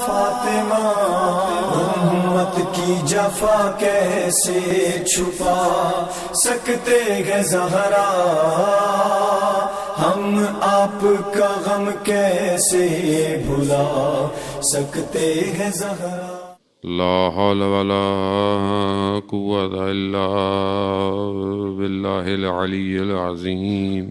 فاطمہ امت کی جفا کیسے چھپا سکتے ہیں زہرا، ہم آپ کا غم کیسے بھلا سکتے ہیں زہرا۔ لا حول ولا قوة الا باللہ العلی العظیم۔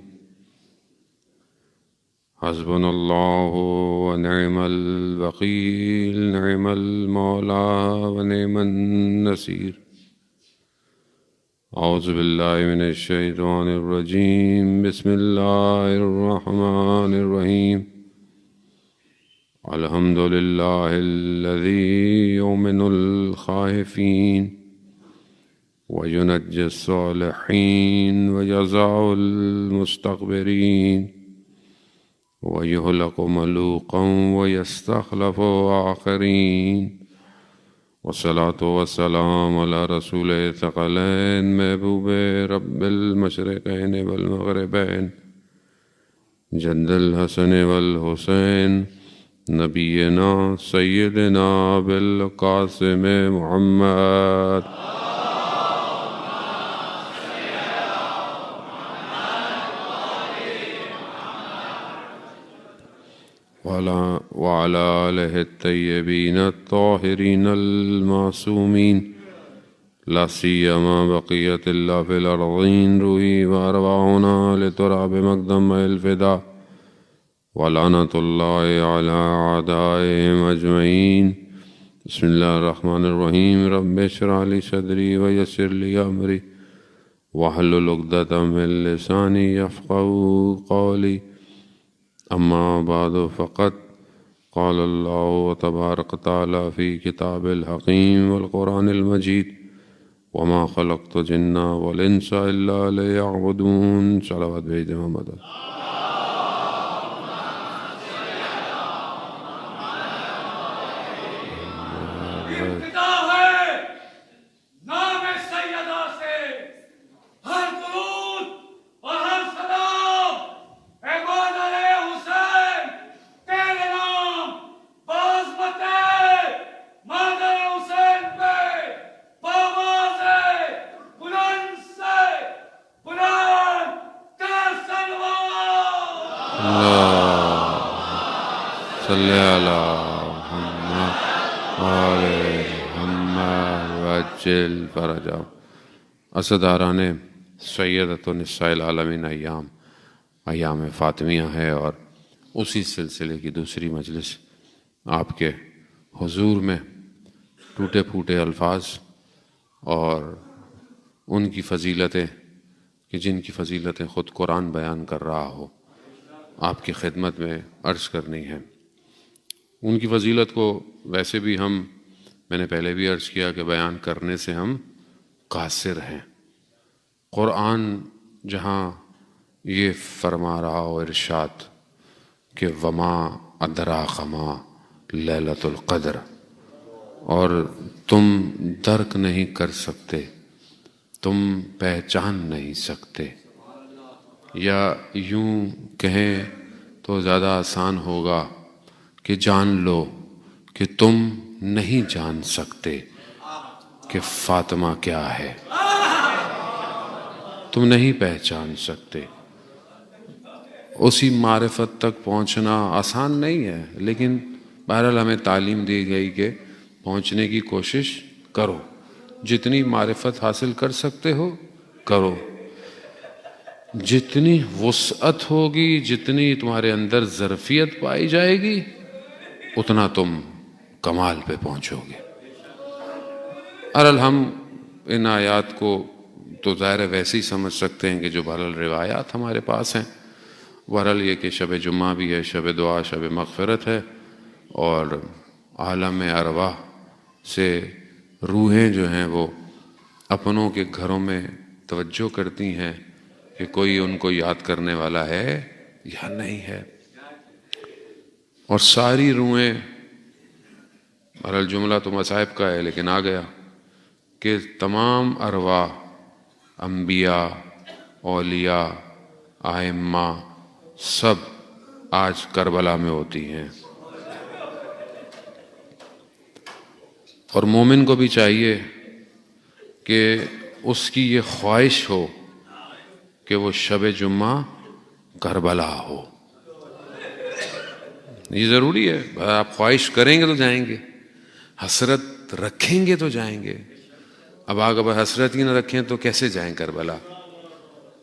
حسبنا اللہ ونعم الوکیل، نعم المولا ونعم النصیر۔ اعوذ باللہ من الشیطان الرجیم، بسم اللہ الرحمن الرحیم۔ الحمد للہ الذی یؤمن الخائفین وینجی الصالحین ویضع المستکبرین وَيُهْلَكُ مَلُوقًا وَيَسْتَخْلَفُ آخَرِينَ، والصلاة والسلام على رسول ثقلین محبوب رب المشرقین والمغربین، جد الحسن والحسین، نبینا سیدنا بالقاسم محمد۔ وعلى آلہ الطیبین الطاہرین المعصومین، لا سیما بقیت اللہ فی الارضین، روحی وارواحنا لتراب مقدم الفدا، ولعنۃ اللہ علی اعدائہم اجمعین۔ بسم اللہ الرحمن الرحیم۔ رب اشرح لی صدری ویسر لی امری واحلل عقدۃ من لسانی یفقہوا قولی۔ اما بعد فقد قال اللہ تبارک تعالی فی کتاب الحکیم والقرآن المجید، وما خلقت الجن والانس الا لیعبدون۔ صلوات بھیج دیں محمد۔ صلی علی محمد وآل محمد وعجل فرجہ۔ عزاداران سیدۃ النساء العالمین، ایام فاطمیہ ہے، اور اسی سلسلے کی دوسری مجلس آپ کے حضور میں ٹوٹے پھوٹے الفاظ اور ان کی فضیلتیں کہ جن کی فضیلتیں خود قرآن بیان کر رہا ہو، آپ کی خدمت میں عرض کرنی ہے۔ ان کی فضیلت کو ویسے بھی میں نے پہلے بھی عرض کیا کہ بیان کرنے سے ہم قاصر ہیں۔ قرآن جہاں یہ فرما رہا ہو ارشاد کہ وما ادراک ما لیلۃ القدر، اور تم درک نہیں کر سکتے، تم پہچان نہیں سکتے، یا یوں کہیں تو زیادہ آسان ہوگا کہ جان لو کہ تم نہیں جان سکتے کہ فاطمہ کیا ہے، تم نہیں پہچان سکتے۔ اسی معرفت تک پہنچنا آسان نہیں ہے، لیکن بہرحال ہمیں تعلیم دی گئی کہ پہنچنے کی کوشش کرو، جتنی معرفت حاصل کر سکتے ہو کرو، جتنی وسعت ہوگی، جتنی تمہارے اندر ظرفیت پائی جائے گی، اتنا تم کمال پہ پہنچو گے۔ ہم ان آیات کو تو ظاہر ویسے ہی سمجھ سکتے ہیں کہ جو بہرحال روایات ہمارے پاس ہیں، بہرحال یہ کہ شب جمعہ بھی ہے، شب دعا، شب مغفرت ہے، اور عالم ارواح سے روحیں جو ہیں وہ اپنوں کے گھروں میں توجہ کرتی ہیں کہ کوئی ان کو یاد کرنے والا ہے یا نہیں ہے، اور ساری روحیں، بہرحال جملہ تو مصائب کا ہے لیکن آ گیا کہ تمام ارواح، انبیاء، اولیاء، ائمہ، سب آج کربلا میں ہوتی ہیں۔ اور مومن کو بھی چاہیے کہ اس کی یہ خواہش ہو کہ وہ شب جمعہ کربلا ہو. یہ ضروری ہے. آپ خواہش کریں گے تو جائیں گے, حسرت رکھیں گے تو جائیں گے. اب اگر حسرت ہی نہ رکھیں تو کیسے جائیں کربلا؟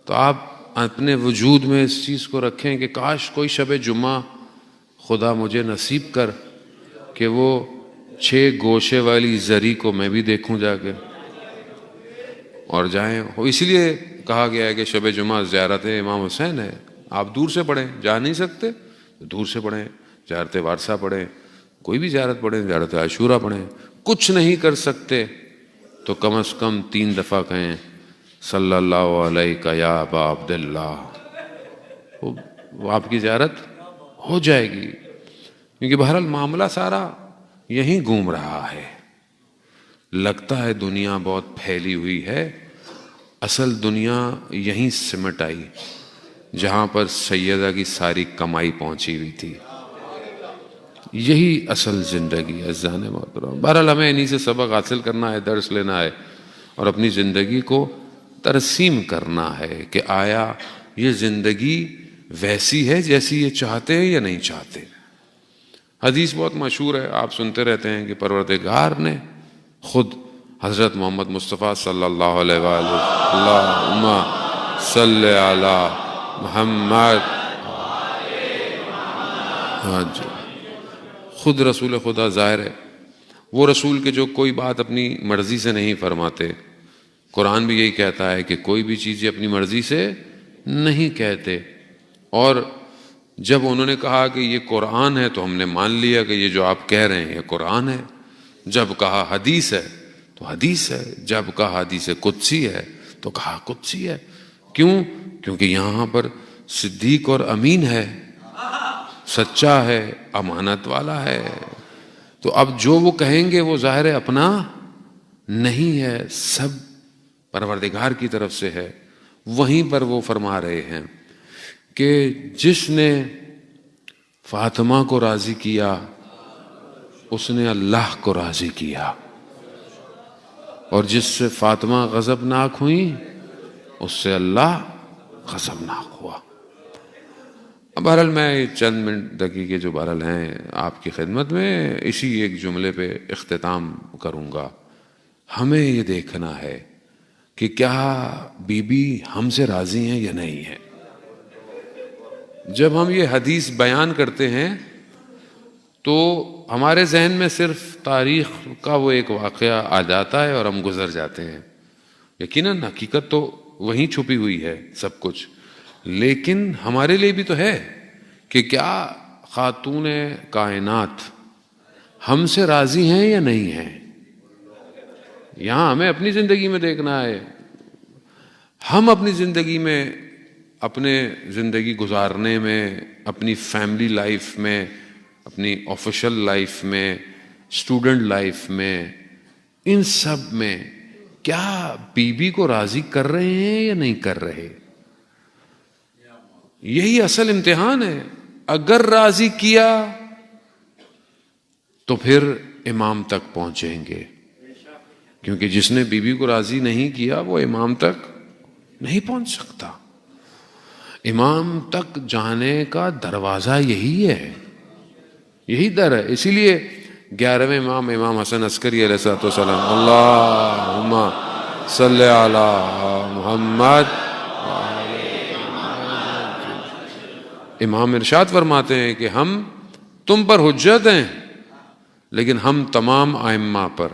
تو آپ اپنے وجود میں اس چیز کو رکھیں کہ کاش کوئی شب جمعہ خدا مجھے نصیب کر کہ وہ 6 گوشے والی زری کو میں بھی دیکھوں جا کے, اور جائیں. اس لیے کہا گیا ہے کہ شب جمعہ زیارت امام حسین ہے. آپ دور سے پڑھیں, جا نہیں سکتے دور سے پڑھیں, زیارت وارثہ پڑھیں, کوئی بھی زیارت پڑھیں, زیارت عاشورہ پڑھیں. کچھ نہیں کر سکتے تو کم از کم 3 دفعہ کہیں صلی اللہ علیہ یا ابا عبداللہ. وہ آپ کی زیارت ہو جائے گی. کیونکہ بہرحال معاملہ سارا یہیں گھوم رہا ہے. لگتا ہے دنیا بہت پھیلی ہوئی ہے, اصل دنیا یہیں سمٹ آئی جہاں پر سیدہ کی ساری کمائی پہنچی ہوئی تھی. یہی اصل زندگی ہے عزیزان محترم. بہرحال ہمیں انہی سے سبق حاصل کرنا ہے, درس لینا ہے, اور اپنی زندگی کو ترسیم کرنا ہے کہ آیا یہ زندگی ویسی ہے جیسی یہ چاہتے ہیں یا نہیں چاہتے. حدیث بہت مشہور ہے, آپ سنتے رہتے ہیں کہ پروردگار نے خود حضرت محمد مصطفیٰ صلی اللہ علیہ وآلہ اللہم صلی علی محمد, خود رسول خدا ظاہر ہے وہ رسول کے جو کوئی بات اپنی مرضی سے نہیں فرماتے. قرآن بھی یہی کہتا ہے کہ کوئی بھی چیز اپنی مرضی سے نہیں کہتے. اور جب انہوں نے کہا کہ یہ قرآن ہے تو ہم نے مان لیا کہ یہ جو آپ کہہ رہے ہیں یہ قرآن ہے. جب کہا حدیث ہے تو حدیث ہے, جب کہا حدیث قدسی ہے تو کہا قدسی ہے. کیوں؟ کیونکہ یہاں پر صدیق اور امین ہے, سچا ہے, امانت والا ہے. تو اب جو وہ کہیں گے وہ ظاہر ہے اپنا نہیں ہے, سب پروردگار کی طرف سے ہے. وہیں پر وہ فرما رہے ہیں کہ جس نے فاطمہ کو راضی کیا اس نے اللہ کو راضی کیا, اور جس سے فاطمہ غضبناک ہوئی اس سے اللہ غضبناک ہوا. بہرحال میں چند منٹ دقیقے جو بہرحال ہیں آپ کی خدمت میں اسی ایک جملے پہ اختتام کروں گا. ہمیں یہ دیکھنا ہے کہ کیا بی بی ہم سے راضی ہیں یا نہیں ہیں. جب ہم یہ حدیث بیان کرتے ہیں تو ہمارے ذہن میں صرف تاریخ کا وہ ایک واقعہ آ جاتا ہے اور ہم گزر جاتے ہیں. یقیناً حقیقت تو وہیں چھپی ہوئی ہے سب کچھ, لیکن ہمارے لیے بھی تو ہے کہ کیا خاتون کائنات ہم سے راضی ہیں یا نہیں ہیں. یہاں ہمیں اپنی زندگی میں دیکھنا ہے. ہم اپنی زندگی میں, اپنے زندگی گزارنے میں, اپنی فیملی لائف میں, اپنی آفیشل لائف میں, اسٹوڈنٹ لائف میں, ان سب میں کیا بی بی کو راضی کر رہے ہیں یا نہیں کر رہے. یہی اصل امتحان ہے. اگر راضی کیا تو پھر امام تک پہنچیں گے, کیونکہ جس نے بی بی کو راضی نہیں کیا وہ امام تک نہیں پہنچ سکتا. امام تک جانے کا دروازہ یہی ہے, یہی در ہے. اسی لیے 11ویں امام امام حسن عسکری علیہ السلام اللہم صلی علی محمد, امام ارشاد فرماتے ہیں کہ ہم تم پر حجت ہیں لیکن ہم تمام ائمہ پر,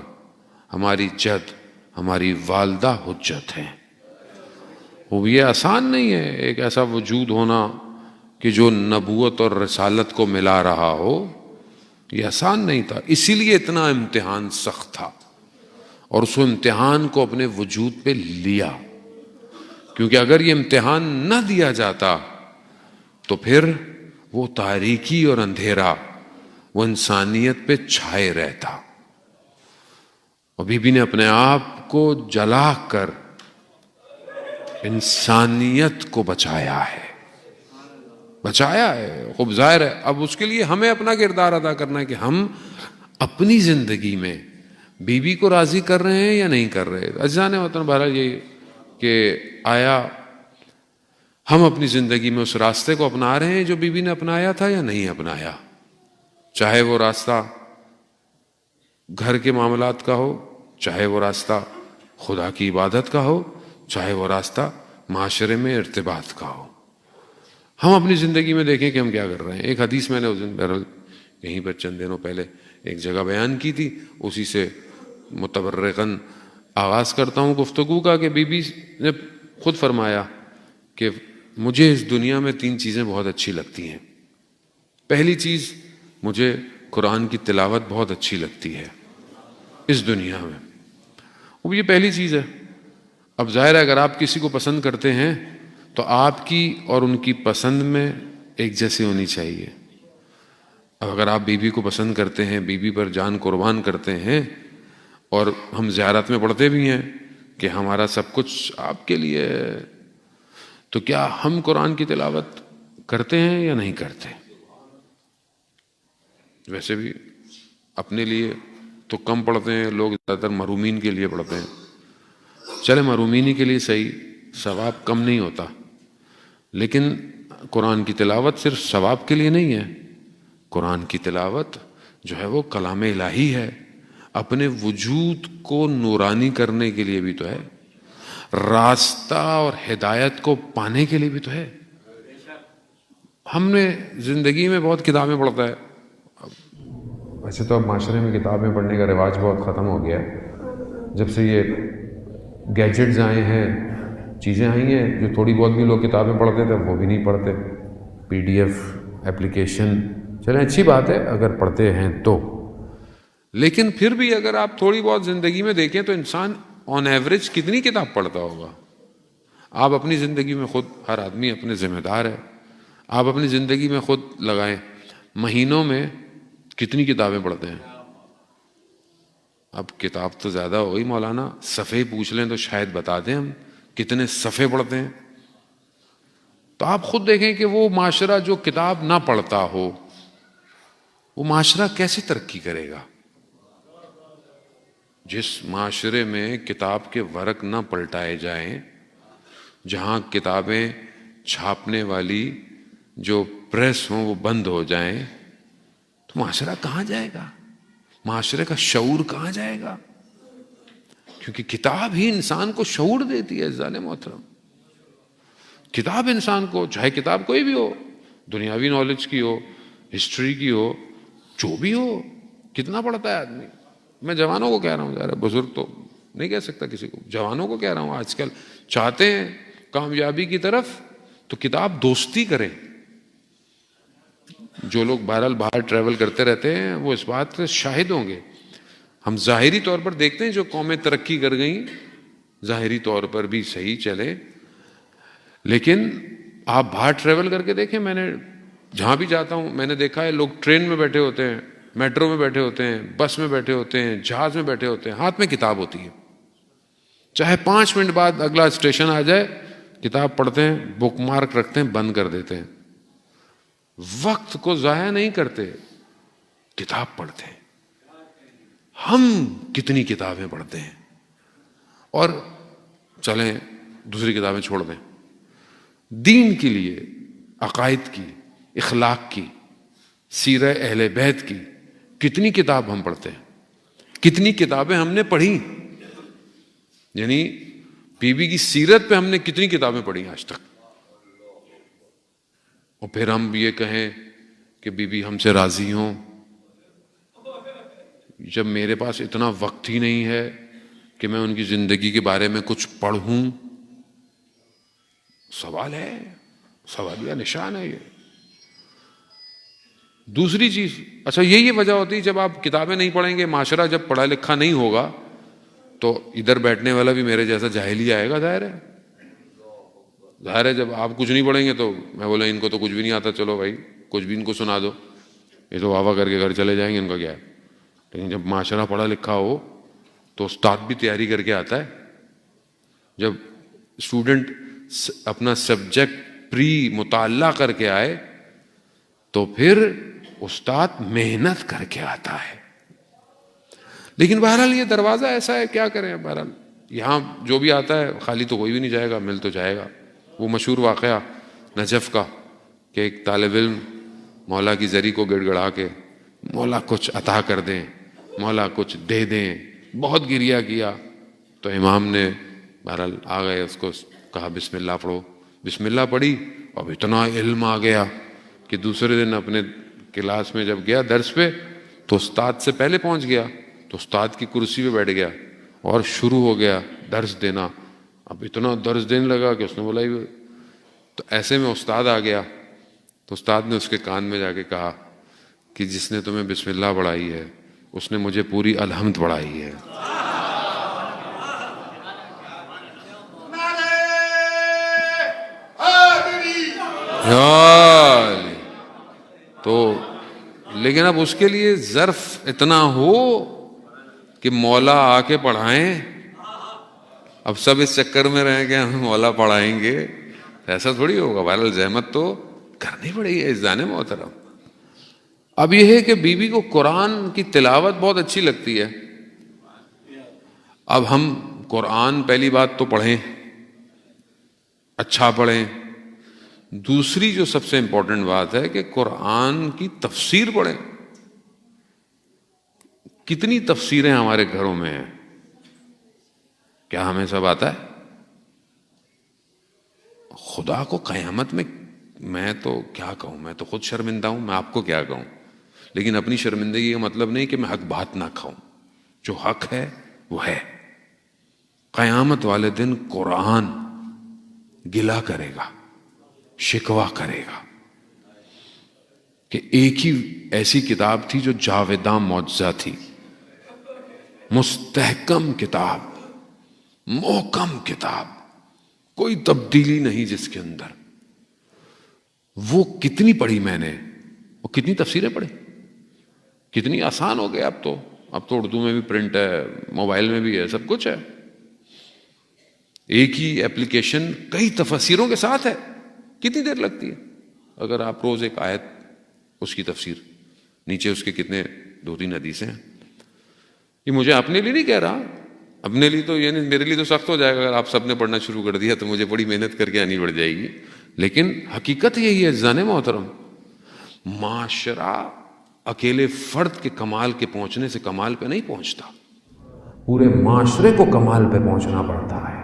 ہماری جد ہماری والدہ حجت ہیں. وہ یہ آسان نہیں ہے ایک ایسا وجود ہونا کہ جو نبوت اور رسالت کو ملا رہا ہو, یہ آسان نہیں تھا. اسی لیے اتنا امتحان سخت تھا, اور اس امتحان کو اپنے وجود پہ لیا, کیونکہ اگر یہ امتحان نہ دیا جاتا تو پھر وہ تاریکی اور اندھیرا وہ انسانیت پہ چھائے رہتا. اور بی بی نے اپنے آپ کو جلا کر انسانیت کو بچایا ہے, بچایا ہے. خوب ظاہر ہے اب اس کے لیے ہمیں اپنا کردار ادا کرنا ہے کہ ہم اپنی زندگی میں بیوی کو راضی کر رہے ہیں یا نہیں کر رہے. عزیزان وطن، بہرحال یہ کہ آیا ہم اپنی زندگی میں اس راستے کو اپنا رہے ہیں جو بیوی نے اپنایا تھا یا نہیں اپنایا. چاہے وہ راستہ گھر کے معاملات کا ہو، چاہے وہ راستہ خدا کی عبادت کا ہو، چاہے وہ راستہ معاشرے میں ارتباط کا ہو. ہم اپنی زندگی میں دیکھیں کہ ہم کیا کر رہے ہیں. ایک حدیث میں نے اس دن بہرحال کہیں پر چند دنوں پہلے ایک جگہ بیان کی تھی، اسی سے متبرکاً آغاز کرتا ہوں گفتگو کا، کہ بی بی نے خود فرمایا کہ مجھے اس دنیا میں 3 چیزیں بہت اچھی لگتی ہیں. پہلی چیز، مجھے قرآن کی تلاوت بہت اچھی لگتی ہے اس دنیا میں. وہ یہ پہلی چیز ہے. اب ظاہر ہے اگر آپ کسی کو پسند کرتے ہیں تو آپ کی اور ان کی پسند میں ایک جیسی ہونی چاہیے. اب اگر آپ بیوی کو پسند کرتے ہیں، بیوی پر جان قربان کرتے ہیں، اور ہم زیارت میں پڑھتے بھی ہیں کہ ہمارا سب کچھ آپ کے لیے ہے، تو کیا ہم قرآن کی تلاوت کرتے ہیں یا نہیں کرتے؟ ویسے بھی اپنے لیے تو کم پڑھتے ہیں لوگ، زیادہ تر محرومین کے لیے پڑھتے ہیں. چلے محرومین کے لیے صحیح، ثواب کم نہیں ہوتا، لیکن قرآن کی تلاوت صرف ثواب کے لیے نہیں ہے. قرآن کی تلاوت جو ہے وہ کلام الہی ہے، اپنے وجود کو نورانی کرنے کے لیے بھی تو ہے، راستہ اور ہدایت کو پانے کے لیے بھی تو ہے. ہم نے زندگی میں بہت کتابیں پڑھتا ہے. ویسے تو اب معاشرے میں کتابیں پڑھنے کا رواج بہت ختم ہو گیا ہے. جب سے یہ گیجٹس آئے ہیں، چیزیں آئی ہیں، جو تھوڑی بہت بھی لوگ کتابیں پڑھتے تھے وہ بھی نہیں پڑھتے. PDF ایپلیکیشن، چلیں اچھی بات ہے اگر پڑھتے ہیں تو، لیکن پھر بھی اگر آپ تھوڑی بہت زندگی میں دیکھیں تو انسان آن ایوریج کتنی کتاب پڑھتا ہوگا؟ آپ اپنی زندگی میں خود، ہر آدمی اپنے ذمہ دار ہے، آپ اپنی زندگی میں خود لگائیں، مہینوں میں کتنی کتابیں پڑھتے ہیں؟ اب کتاب تو زیادہ ہوئی مولانا، صفحے پوچھ لیں تو شاید بتا دیں ہم کتنے صفحے پڑھتے ہیں. تو آپ خود دیکھیں کہ وہ معاشرہ جو کتاب نہ پڑھتا ہو، وہ معاشرہ کیسے ترقی کرے گا؟ جس معاشرے میں کتاب کے ورق نہ پلٹائے جائیں، جہاں کتابیں چھاپنے والی جو پریس ہوں وہ بند ہو جائیں، تو معاشرہ کہاں جائے گا؟ معاشرے کا شعور کہاں جائے گا؟ کیونکہ کتاب ہی انسان کو شعور دیتی ہے. عزیزان محترم، کتاب انسان کو، چاہے کتاب کوئی بھی ہو، دنیاوی نالج کی ہو، ہسٹری کی ہو، جو بھی ہو، کتنا پڑھتا ہے آدمی. میں جوانوں کو کہہ رہا ہوں، ذرا بزرگ تو نہیں کہہ سکتا کسی کو، جوانوں کو کہہ رہا ہوں، آج کل چاہتے ہیں کامیابی کی طرف تو کتاب دوستی کریں. جو لوگ بہرحال باہر ٹریول کرتے رہتے ہیں وہ اس بات سے شاہد ہوں گے. ہم ظاہری طور پر دیکھتے ہیں جو قومیں ترقی کر گئیں، ظاہری طور پر بھی صحیح چلے، لیکن آپ باہر ٹریول کر کے دیکھیں. میں نے جہاں بھی جاتا ہوں میں نے دیکھا ہے لوگ ٹرین میں بیٹھے ہوتے ہیں، میٹرو میں بیٹھے ہوتے ہیں، بس میں بیٹھے ہوتے ہیں، جہاز میں بیٹھے ہوتے ہیں، ہاتھ میں کتاب ہوتی ہے. چاہے 5 منٹ بعد اگلا اسٹیشن آ جائے، کتاب پڑھتے ہیں، بک مارک رکھتے ہیں، بند کر دیتے ہیں. وقت کو ضائع نہیں کرتے، کتاب پڑھتے ہیں. ہم کتنی کتابیں پڑھتے ہیں. اور چلیں دوسری کتابیں چھوڑ دیں، دین کے لیے، عقائد کی، اخلاق کی، سیرہ اہل بیت کی کتنی کتاب ہم پڑھتے ہیں. کتنی کتابیں ہم نے پڑھی، یعنی بی بی کی سیرت پہ ہم نے کتنی کتابیں پڑھی آج تک. اور پھر ہم یہ کہیں کہ بی بی ہم سے راضی ہوں، جب میرے پاس اتنا وقت ہی نہیں ہے کہ میں ان کی زندگی کے بارے میں کچھ پڑھوں. سوال ہے، سوالیہ نشان ہے یہ. دوسری چیز، اچھا یہی وجہ ہوتی ہے جب آپ کتابیں نہیں پڑھیں گے، معاشرہ جب پڑھا لکھا نہیں ہوگا تو ادھر بیٹھنے والا بھی میرے جیسا جاہل ہی آئے گا. ظاہر ہے جب آپ کچھ نہیں پڑھیں گے تو میں بولا ان کو تو کچھ بھی نہیں آتا، چلو بھائی کچھ بھی ان کو سنا دو، یہ تو واہ واہ کر کے گھر چلے جائیں گے، ان کا کیا ہے. لیکن جب معاشرہ پڑھا لکھا ہو تو استاد بھی تیاری کر کے آتا ہے. جب اسٹوڈنٹ اپنا سبجیکٹ پری مطالعہ کر کے آئے تو پھر استاد محنت کر کے آتا ہے. لیکن بہرحال یہ دروازہ ایسا ہے، کیا کریں. بہرحال یہاں جو بھی آتا ہے خالی تو کوئی بھی نہیں جائے گا، مل تو جائے گا. وہ مشہور واقعہ نجف کا کہ ایک طالب علم مولا کی زری کو گڑ گڑا کے مولا کچھ عطا کر دیں، مولا کچھ دے دیں، بہت گریہ کیا. تو امام نے بہرحال آ گئے، اس کو کہا بسم اللہ پڑھو. بسم اللہ پڑھی، اب اتنا علم آ گیا کہ دوسرے دن اپنے کلاس میں جب گیا درس پہ تو استاد سے پہلے پہنچ گیا، تو استاد کی کرسی پہ بیٹھ گیا اور شروع ہو گیا درس دینا. اب اتنا درس دینے لگا کہ اس نے بولا تو ایسے میں استاد آ گیا. تو استاد نے اس کے کان میں جا کے کہا کہ جس نے تمہیں بسم اللہ پڑھائی ہے اس نے مجھے پوری الحمد پڑھائی ہے. تو لیکن اب اس کے لیے ظرف اتنا ہو کہ مولا آ کے پڑھائیں. اب سب اس چکر میں رہیں کہ ہم مولا پڑھائیں گے، ایسا تھوڑی ہوگا. بہرحال زحمت تو کرنی پڑے گی عزیزان محترم. اب یہ ہے کہ بیوی کو قرآن کی تلاوت بہت اچھی لگتی ہے. اب ہم قرآن پہلی بات تو پڑھیں، اچھا پڑھیں. دوسری جو سب سے امپورٹنٹ بات ہے کہ قرآن کی تفسیر پڑھیں. کتنی تفسیریں ہمارے گھروں میں ہیں، کیا ہمیں سب آتا ہے؟ خدا کو قیامت میں تو کیا کہوں، میں تو خود شرمندہ ہوں، میں آپ کو کیا کہوں. لیکن اپنی شرمندگی کا مطلب نہیں کہ میں حق بات نہ کھاؤں. جو حق ہے وہ ہے. قیامت والے دن قرآن گلہ کرے گا، شکوہ کرے گا کہ ایک ہی ایسی کتاب تھی جو جاویداں معجزہ تھی، مستحکم کتاب، محکم کتاب، کوئی تبدیلی نہیں جس کے اندر. وہ کتنی پڑھی میں نے، وہ کتنی تفسیریں پڑھی، کتنی آسان ہو گیا. اب تو اردو میں بھی پرنٹ ہے، موبائل میں بھی ہے، سب کچھ ہے. ایک ہی ایپلیکیشن کئی تفسیروں کے ساتھ ہے. کتنی دیر لگتی ہے اگر آپ روز ایک آیت اس کی تفسیر، نیچے اس کے کتنے 2-3 حدیثیں ہیں. یہ مجھے اپنے لیے نہیں کہہ رہا، اپنے لیے تو یعنی میرے لیے تو سخت ہو جائے گا اگر آپ سب نے پڑھنا شروع کر دیا تو مجھے بڑی محنت کر کے آنی پڑ جائے گی. لیکن حقیقت یہی ہے عزیزان محترم، معاشرہ اکیلے فرد کے کمال کے پہنچنے سے کمال پہ نہیں پہنچتا، پورے معاشرے کو کمال پہ پہنچنا پڑتا ہے.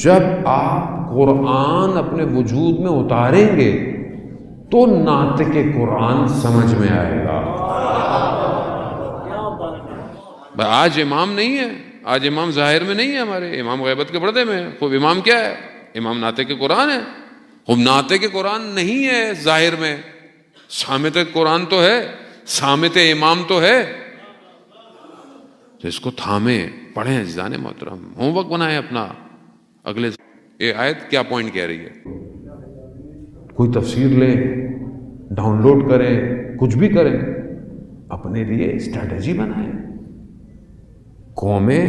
جب آپ قرآن اپنے وجود میں اتاریں گے تو ناطق قرآن سمجھ میں آئے گا. آج امام نہیں ہے، آج امام ظاہر میں نہیں ہے، ہمارے امام غیبت کے پردے میں. خوب امام کیا ہے؟ امام ناطق قرآن ہے. خوب ناطق قرآن نہیں ہے ظاہر میں، صامت قرآن تو ہے، صامت امام تو ہے. تو اس کو تھامیں، پڑھیں عزیزان محترم، ہوم ورک بنائیں اپنا. اگلے یہ آیت کیا پوائنٹ کہہ رہی ہے، کوئی تفسیر لیں، ڈاؤن لوڈ کریں، کچھ بھی کریں، اپنے لیے اسٹریٹجی بنائیں. قومیں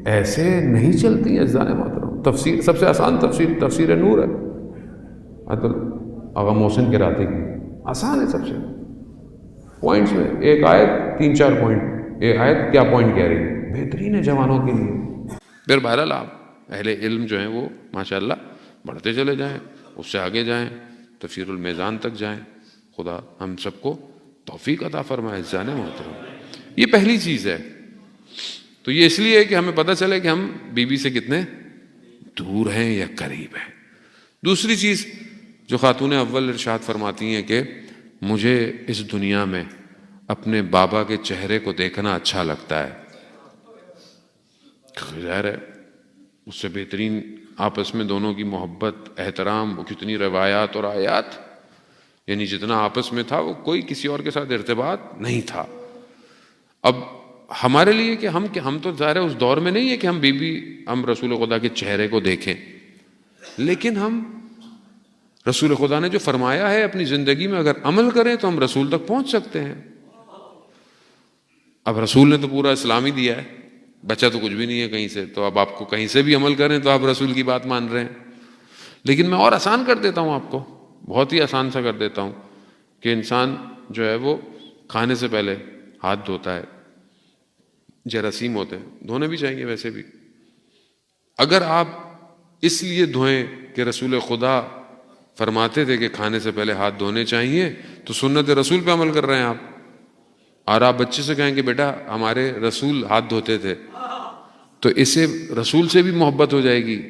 ایسے نہیں چلتی ہیں عزیزان محترم. تفسیر سب سے آسان تفسیر نور ہے، آغا محسن کراتے کی، آسان ہے سب سے. پوائنٹس میں ایک آیت 3-4 پوائنٹ. ایک آیت کیا پوائنٹ کہہ رہی ہے، بہترین ہے جوانوں کے لیے. پھر بہرحال آپ اہل علم جو ہیں وہ ماشاءاللہ بڑھتے چلے جائیں، اس سے آگے جائیں، تفسیر المیزان تک جائیں. خدا ہم سب کو توفیق عطا فرمائے عزیزان محترم. یہ پہلی چیز ہے. تو یہ اس لیے ہے کہ ہمیں پتہ چلے کہ ہم بیوی سے کتنے دور ہیں یا قریب ہیں. دوسری چیز جو خاتون اول ارشاد فرماتی ہیں کہ مجھے اس دنیا میں اپنے بابا کے چہرے کو دیکھنا اچھا لگتا ہے. ظاہر ہے اس سے بہترین آپس میں دونوں کی محبت، احترام، وہ کتنی روایات اور آیات، یعنی جتنا آپس میں تھا وہ کوئی کسی اور کے ساتھ ارتباط نہیں تھا. اب ہمارے لیے کہ ہم تو ظاہر ہے اس دور میں نہیں ہے کہ ہم رسول خدا کے چہرے کو دیکھیں، لیکن ہم رسول خدا نے جو فرمایا ہے اپنی زندگی میں اگر عمل کریں تو ہم رسول تک پہنچ سکتے ہیں. اب رسول نے تو پورا اسلام ہی دیا ہے، بچہ تو کچھ بھی نہیں ہے کہیں سے. تو اب آپ کو کہیں سے بھی عمل کریں تو آپ رسول کی بات مان رہے ہیں. لیکن میں اور آسان کر دیتا ہوں، آپ کو بہت ہی آسان سا کر دیتا ہوں کہ انسان جو ہے وہ کھانے سے پہلے ہاتھ دھوتا ہے، جراثیم ہوتے ہیں، دھونے بھی چاہیے ویسے بھی. اگر آپ اس لیے دھوئیں کہ رسول خدا فرماتے تھے کہ کھانے سے پہلے ہاتھ دھونے چاہیے، تو سنت رسول پہ عمل کر رہے ہیں آپ. اور آپ بچے سے کہیں کہ بیٹا ہمارے رسول ہاتھ دھوتے تھے، تو اسے رسول سے بھی محبت ہو جائے گی.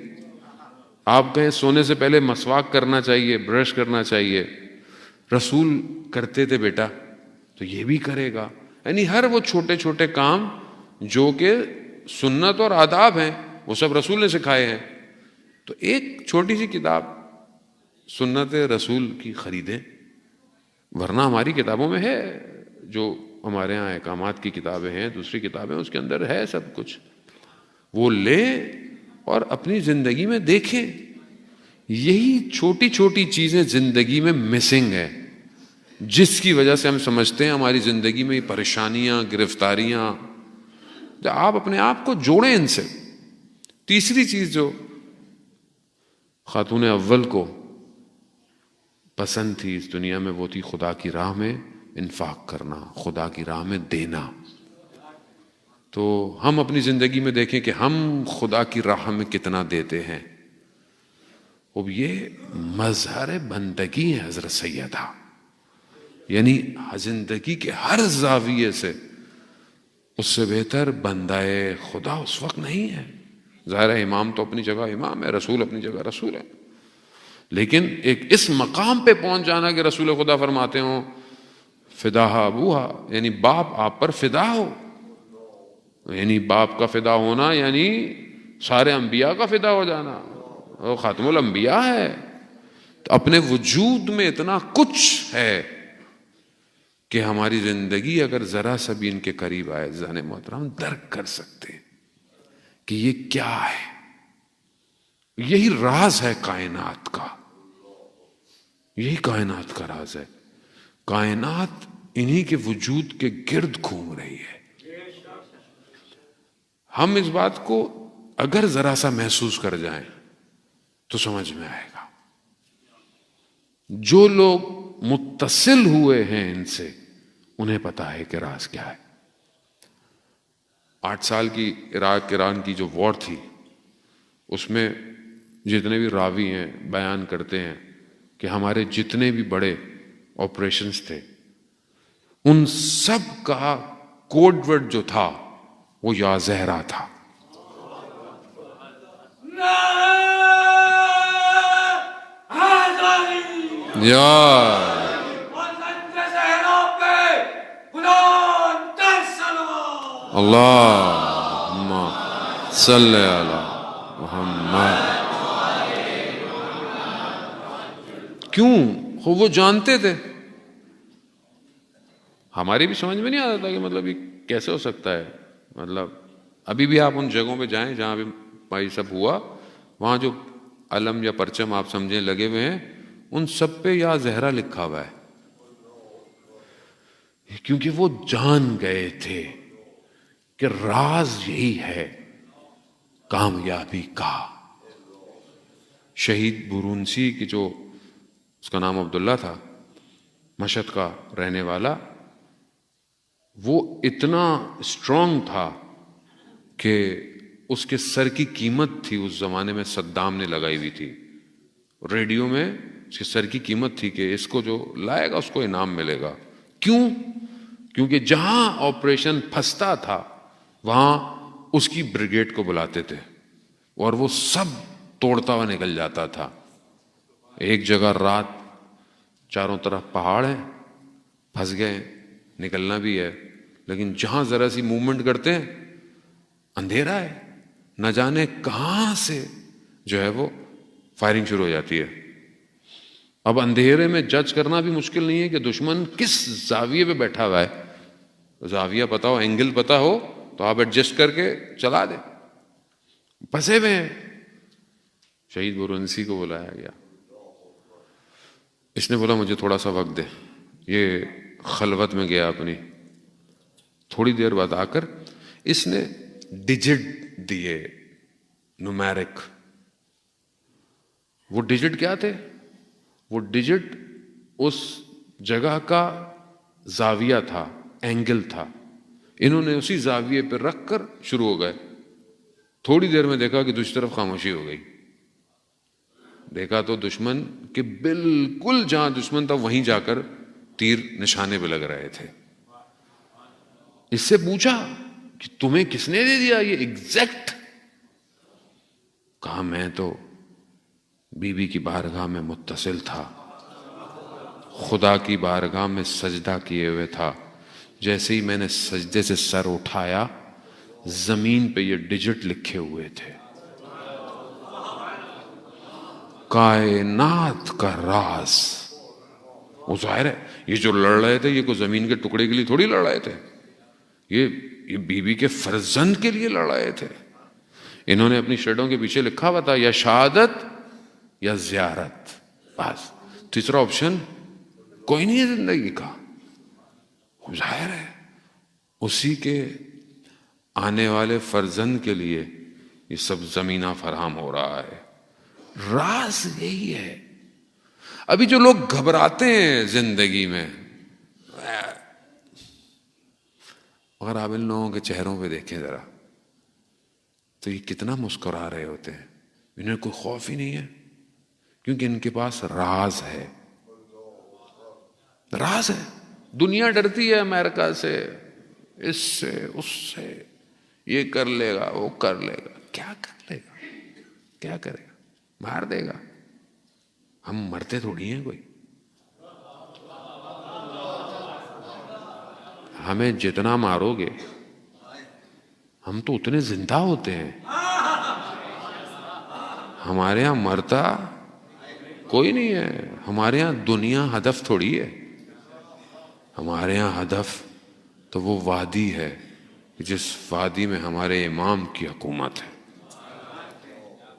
آپ کہیں سونے سے پہلے مسواک کرنا چاہیے، برش کرنا چاہیے، رسول کرتے تھے بیٹا، تو یہ بھی کرے گا. یعنی ہر وہ چھوٹے چھوٹے کام جو کہ سنت اور آداب ہیں وہ سب رسول نے سکھائے ہیں. تو ایک چھوٹی سی کتاب سنت رسول کی خریدیں، ورنہ ہماری کتابوں میں ہے، جو ہمارے ہاں احکامات کی کتابیں ہیں، دوسری کتابیں، اس کے اندر ہے سب کچھ. وہ لیں اور اپنی زندگی میں دیکھیں. یہی چھوٹی چھوٹی چیزیں زندگی میں مسنگ ہے، جس کی وجہ سے ہم سمجھتے ہیں ہماری زندگی میں یہ پریشانیاں، گرفتاریاں. آپ اپنے آپ کو جوڑیں ان سے. تیسری چیز جو خاتون اول کو پسند تھی اس دنیا میں، وہ تھی خدا کی راہ میں انفاق کرنا، خدا کی راہ میں دینا. تو ہم اپنی زندگی میں دیکھیں کہ ہم خدا کی راہ میں کتنا دیتے ہیں. اب یہ مظہر بندگی ہے حضرت سیدہ. یعنی زندگی کے ہر زاویے سے اس سے بہتر بندہ خدا اس وقت نہیں ہے. ظاہر ہے امام تو اپنی جگہ امام ہے، رسول اپنی جگہ رسول ہے، لیکن ایک اس مقام پہ پہنچ جانا کہ رسول خدا فرماتے ہوں فداہا ابوہا، یعنی باپ آپ پر فدا ہو. یعنی باپ کا فدا ہونا یعنی سارے انبیاء کا فدا ہو جانا. وہ خاتم الانبیاء ہے، تو اپنے وجود میں اتنا کچھ ہے کہ ہماری زندگی اگر ذرا سا بھی ان کے قریب آئے، زان محترم درک کر سکتے کہ یہ کیا ہے. یہی راز ہے کائنات کا، یہی کائنات کا راز ہے. کائنات انہی کے وجود کے گرد گھوم رہی ہے. ہم اس بات کو اگر ذرا سا محسوس کر جائیں تو سمجھ میں آئے گا. جو لوگ متصل ہوئے ہیں ان سے، انہیں پتا ہے کہ راز کیا ہے. 8 سال کی عراق ایران کی جو وار تھی، اس میں جتنے بھی راوی ہیں بیان کرتے ہیں کہ ہمارے جتنے بھی بڑے آپریشنز تھے، ان سب کا کوڈ ورڈ جو تھا وہ یا زہرا تھا. اللہم صلی علی محمد. کیوں؟ وہ جانتے تھے. ہماری بھی سمجھ میں نہیں آتا تھا کہ مطلب یہ کیسے ہو سکتا ہے. مطلب ابھی بھی آپ ان جگہوں پہ جائیں جہاں بھی سب ہوا، وہاں جو علم یا پرچم آپ سمجھیں لگے ہوئے ہیں، ان سب پہ یا زہرا لکھا ہوا ہے، کیونکہ وہ جان گئے تھے کہ راز یہی ہے کامیابی کا. شہید برونسی کی جو اس کا نام عبداللہ تھا، مشہد کا رہنے والا، وہ اتنا اسٹرانگ تھا کہ اس کے سر کی قیمت تھی اس زمانے میں صدام نے لگائی ہوئی تھی. ریڈیو میں اس کے سر کی قیمت تھی کہ اس کو جو لائے گا اس کو انعام ملے گا. کیوں؟ کیونکہ جہاں آپریشن پھنستا تھا وہاں اس کی بریگیڈ کو بلاتے تھے اور وہ سب توڑتا ہوا نکل جاتا تھا. ایک جگہ رات، چاروں طرف پہاڑ ہیں، پھنس گئے، نکلنا بھی ہے، لیکن جہاں ذرا سی موومنٹ کرتے ہیں اندھیرا ہے، نہ جانے کہاں سے جو ہے وہ فائرنگ شروع ہو جاتی ہے. اب اندھیرے میں جج کرنا بھی مشکل نہیں ہے کہ دشمن کس زاویے پہ بیٹھا ہوا ہے. زاویہ پتا ہو، اینگل پتا ہو تو آپ ایڈجسٹ کر کے چلا دیں. پھنسے ہوئے ہیں. شہید برونسی کو بلایا گیا. اس نے بولا مجھے تھوڑا سا وقت دے. یہ خلوت میں گیا اپنی. تھوڑی دیر بعد آ کر اس نے ڈیجٹ دیے، نومیرک. وہ ڈیجٹ کیا تھے؟ وہ ڈیجٹ اس جگہ کا زاویہ تھا، اینگل تھا. انہوں نے اسی زاویے پہ رکھ کر شروع ہو گئے. تھوڑی دیر میں دیکھا کہ دوسری طرف خاموشی ہو گئی. دیکھا تو دشمن کہ بالکل جہاں دشمن تھا وہیں جا کر تیر نشانے پہ لگ رہے تھے. اس سے پوچھا کہ تمہیں کس نے دے دیا یہ ایگزیکٹ؟ کہا میں تو بی بی کی بارگاہ میں متصل تھا، خدا کی بارگاہ میں سجدہ کیے ہوئے تھا. جیسے ہی میں نے سجدے سے سر اٹھایا زمین پہ یہ ڈیجٹ لکھے ہوئے تھے، کائنات کا راز. وہ ظاہر ہے یہ جو لڑ رہے تھے یہ کوئی زمین کے ٹکڑے کے لیے تھوڑی لڑ رہے تھے، یہ بیوی کے فرزند کے لیے لڑ رہے تھے. انہوں نے اپنی شرٹوں کے پیچھے لکھا ہوا تھا یا شہادت یا زیارت، بس تیسرا آپشن کوئی نہیں ہے زندگی کا. ظاہر ہے اسی کے آنے والے فرزند کے لیے یہ سب زمینہ فراہم ہو رہا ہے. راز یہی ہے. ابھی جو لوگ گھبراتے ہیں زندگی میں، اگر آپ ان لوگوں کے چہروں پہ دیکھیں ذرا تو یہ کتنا مسکرا رہے ہوتے ہیں. انہیں کوئی خوف ہی نہیں ہے کیونکہ ان کے پاس راز ہے. راز ہے. دنیا ڈرتی ہے امریکہ سے، اس سے، اس سے، یہ کر لے گا وہ کر لے گا. کیا کر لے گا؟ کیا کرے گا؟ مار دے گا. ہم مرتے تھوڑی ہیں کوئی. ہمیں جتنا مارو گے ہم تو اتنے زندہ ہوتے ہیں. ہمارے ہاں مرتا کوئی نہیں ہے. ہمارے ہاں دنیا ہدف تھوڑی ہے. ہمارے ہاں ہدف تو وہ وادی ہے جس وادی میں ہمارے امام کی حکومت ہے.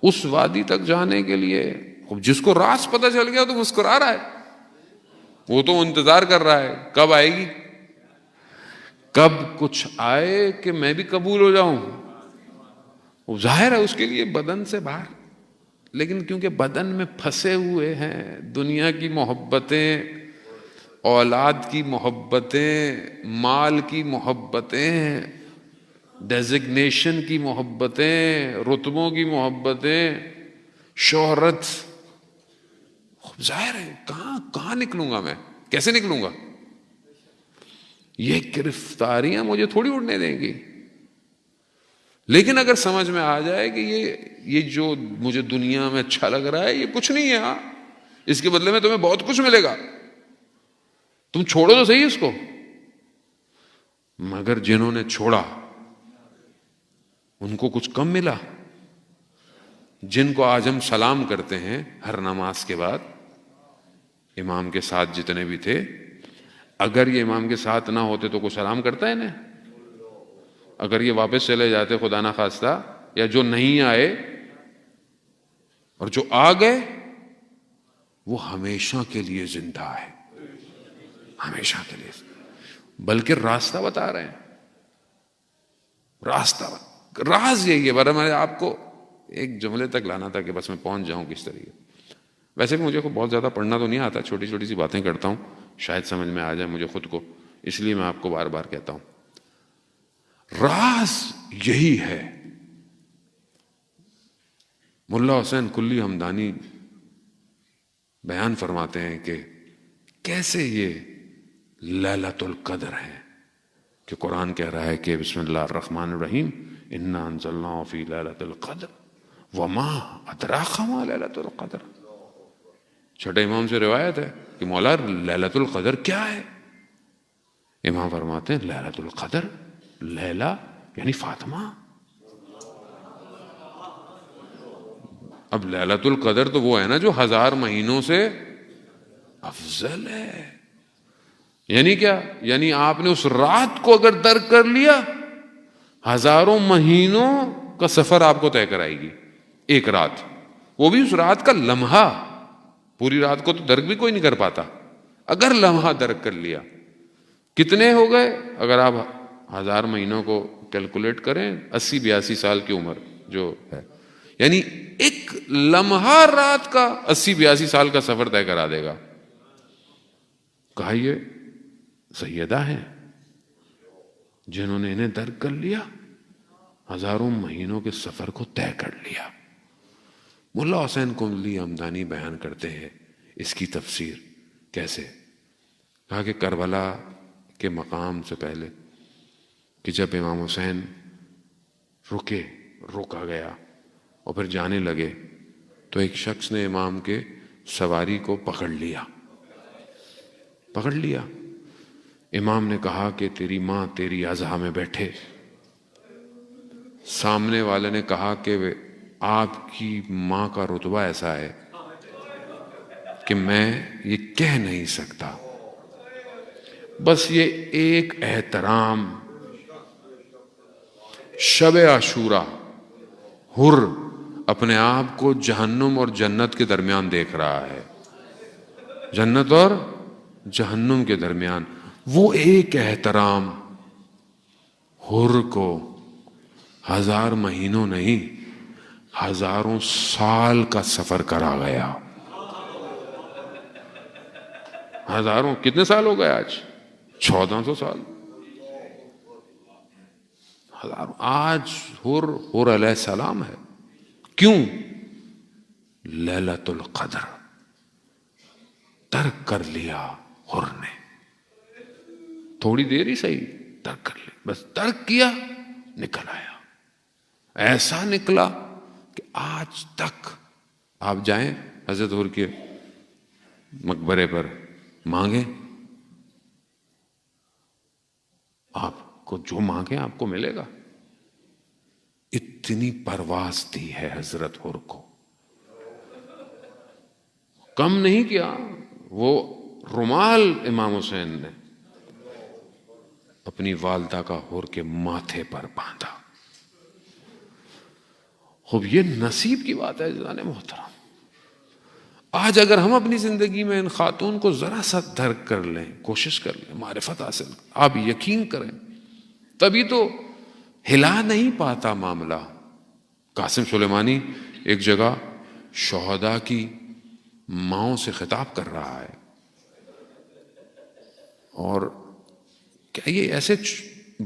اس وادی تک جانے کے لیے جس کو راز پتہ چل گیا تو مسکرا رہا ہے. وہ تو انتظار کر رہا ہے کب آئے گی، کب کچھ آئے کہ میں بھی قبول ہو جاؤں. وہ ظاہر ہے اس کے لیے بدن سے باہر، لیکن کیونکہ بدن میں پھنسے ہوئے ہیں دنیا کی محبتیں، اولاد کی محبتیں، مال کی محبتیں، ڈیزگنیشن کی محبتیں، رتبوں کی محبتیں، شہرت. ظاہر ہے کہاں نکلوں گا میں، کیسے نکلوں گا؟ یہ گرفتاریاں مجھے تھوڑی اڑنے دیں گی. لیکن اگر سمجھ میں آ جائے کہ یہ جو مجھے دنیا میں اچھا لگ رہا ہے یہ کچھ نہیں ہے، ہاں اس کے بدلے میں تمہیں بہت کچھ ملے گا، تم چھوڑو تو صحیح اس کو. مگر جنہوں نے چھوڑا ان کو کچھ کم ملا. جن کو آج ہم سلام کرتے ہیں ہر نماز کے بعد، امام کے ساتھ جتنے بھی تھے، اگر یہ امام کے ساتھ نہ ہوتے تو کوئی سلام کرتا ہے انہیں؟ اگر یہ واپس چلے جاتے خدا نہ خواستہ، یا جو نہیں آئے اور جو آ گئے وہ ہمیشہ کے لیے زندہ ہے، ہمیشہ کے لیے. بلکہ راستہ بتا رہے ہیں. راز یہی ہے. برا میں آپ کو ایک جملے تک لانا تھا کہ بس میں پہنچ جاؤں کس طریقے. ویسے بھی مجھے بہت زیادہ پڑھنا تو نہیں آتا، چھوٹی چھوٹی سی باتیں کرتا ہوں، شاید سمجھ میں آ جائے مجھے خود کو، اس لیے میں آپ کو بار بار کہتا ہوں. راز یہی ہے. ملا حسین کلی ہمدانی بیان فرماتے ہیں کہ کیسے یہ لیلۃ القدر ہے، کہ قرآن کہہ رہا ہے کہ بسم اللہ الرحمن الرحیم انا انزلناہ فی لیلۃ القدر وما ادراک ما لیلۃ القدر. چھٹے امام سے روایت ہے کہ مولا لیلۃ القدر کیا ہے؟ امام فرماتے ہیں لیلۃ القدر، لیلہ یعنی فاطمہ. اب لیلۃ القدر تو وہ ہے نا جو 1000 مہینوں سے افضل ہے. یعنی کیا؟ یعنی آپ نے اس رات کو اگر درک کر لیا 1000 مہینوں کا سفر آپ کو طے کرائے گی ایک رات. وہ بھی اس رات کا لمحہ. پوری رات کو تو درک بھی کوئی نہیں کر پاتا، اگر لمحہ درک کر لیا. کتنے ہو گئے؟ اگر آپ 1000 مہینوں کو کیلکولیٹ کریں 80-82 سال کی عمر جو ہے، یعنی ایک لمحہ رات کا 80-82 سال کا سفر طے کرا دے گا. کہا یہ سیدہ ہیں، جنہوں نے انہیں درک کر لیا ہزاروں مہینوں کے سفر کو طے کر لیا۔ ملا حسین کندلی ہمدانی بیان کرتے ہیں اس کی تفسیر کیسے، کہا کہ کربلا کے مقام سے پہلے کہ جب امام حسین روکا گیا اور پھر جانے لگے تو ایک شخص نے امام کے سواری کو پکڑ لیا۔ امام نے کہا کہ تیری ماں تیری عزا میں بیٹھے۔ سامنے والے نے کہا کہ آپ کی ماں کا رتبہ ایسا ہے کہ میں یہ کہہ نہیں سکتا، بس یہ ایک احترام، شب عاشورہ حر اپنے آپ کو جہنم اور جنت کے درمیان دیکھ رہا ہے، جنت اور جہنم کے درمیان، وہ ایک احترام حر کو 1000 مہینوں نہیں 1000 سال کا سفر کرا گیا۔ کتنے سال ہو گئے آج؟ 1400 سال۔ آج حر علیہ السلام ہے۔ کیوں؟ لیلۃ القدر ترک کر لیا حر نے، تھوڑی دیر ہی صحیح ترک کر لیا، بس ترک کیا، نکل آیا۔ ایسا نکلا کہ آج تک آپ جائیں حضرت حر کے مقبرے پر، مانگیں، آپ کو جو مانگیں آپ کو ملے گا۔ اتنی پرواز دی ہے حضرت حر کو، کم نہیں کیا۔ وہ رومال امام حسین نے اپنی والدہ کا حر کے ماتھے پر باندھا۔ خوب یہ نصیب کی بات ہے جنان محترم۔ آج اگر ہم اپنی زندگی میں ان خاتون کو ذرا سا درک کر لیں، کوشش کر لیں، معرفت حاصل، آپ یقین کریں، تبھی تو ہلا نہیں پاتا معاملہ۔ قاسم سلیمانی ایک جگہ شہداء کی ماؤں سے خطاب کر رہا ہے، اور کیا یہ ایسے